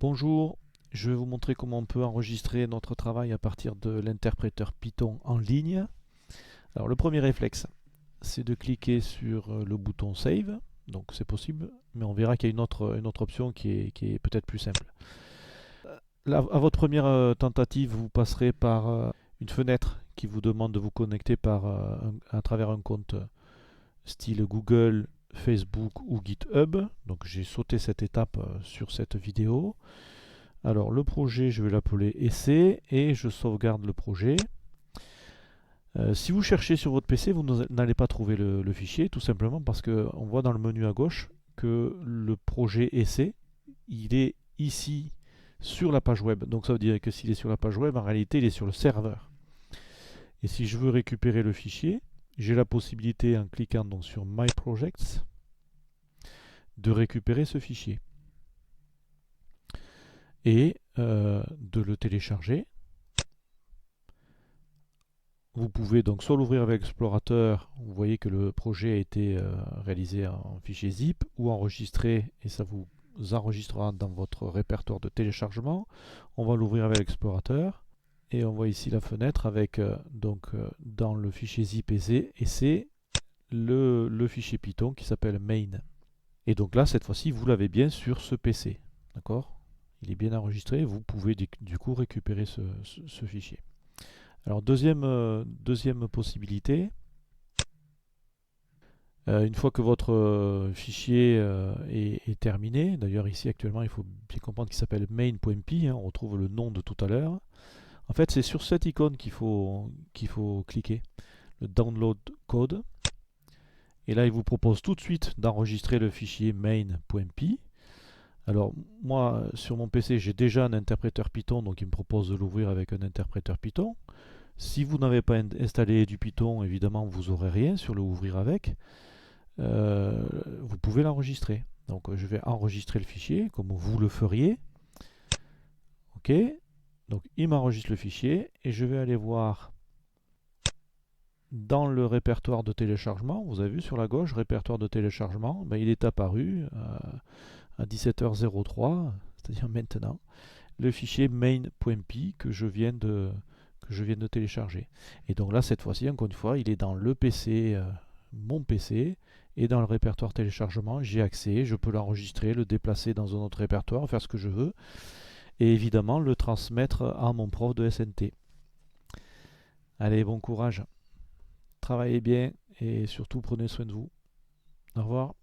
Bonjour, je vais vous montrer comment on peut enregistrer notre travail à partir de l'interpréteur Python en ligne. Alors le premier réflexe, c'est de cliquer sur le bouton Save, donc c'est possible, mais on verra qu'il y a une autre option qui est peut-être plus simple. Là, à votre première tentative, vous passerez par une fenêtre qui vous demande de vous connecter à travers un compte style Google, Facebook ou GitHub. Donc j'ai sauté cette étape sur cette vidéo. Alors le projet, je vais l'appeler essai et je sauvegarde le projet. Si vous cherchez sur votre PC, vous n'allez pas trouver le fichier, tout simplement parce qu'on voit dans le menu à gauche que le projet essai, il est ici sur la page web. Donc ça veut dire que s'il est sur la page web, en réalité, il est sur le serveur. Et si je veux récupérer le fichier, j'ai la possibilité, en cliquant donc sur My Projects, de récupérer ce fichier et de le télécharger. Vous pouvez donc soit l'ouvrir avec l'explorateur, vous voyez que le projet a été réalisé en fichier zip, ou enregistré, et ça vous enregistrera dans votre répertoire de téléchargement. On va l'ouvrir avec l'explorateur, et on voit ici la fenêtre avec dans le fichier zip et c'est le fichier Python qui s'appelle main. Et donc là, cette fois-ci, vous l'avez bien sur ce PC. D'accord? Il est bien enregistré, vous pouvez du coup récupérer ce fichier. Alors deuxième possibilité, une fois que votre fichier est terminé, d'ailleurs ici actuellement il faut bien comprendre qu'il s'appelle main.py, on retrouve le nom de tout à l'heure. En fait c'est sur cette icône qu'il faut cliquer, le download code. Et là il vous propose tout de suite d'enregistrer le fichier main.py. Alors moi sur mon PC j'ai déjà un interpréteur Python, donc il me propose de l'ouvrir avec un interpréteur Python. Si vous n'avez pas installé du Python, évidemment, vous n'aurez rien sur le ouvrir avec. Vous pouvez l'enregistrer. Donc je vais enregistrer le fichier comme vous le feriez. OK. Donc il m'enregistre le fichier et je vais aller voir dans le répertoire de téléchargement. Vous avez vu sur la gauche, répertoire de téléchargement, ben, il est apparu à 17h03, c'est-à-dire maintenant, le fichier main.py que je viens de télécharger. Et donc là, cette fois-ci, encore une fois, il est dans le PC, mon PC, et dans le répertoire téléchargement, j'ai accès, je peux l'enregistrer, le déplacer dans un autre répertoire, faire ce que je veux, et évidemment le transmettre à mon prof de SNT. Allez, bon courage, travaillez bien, et surtout prenez soin de vous. Au revoir.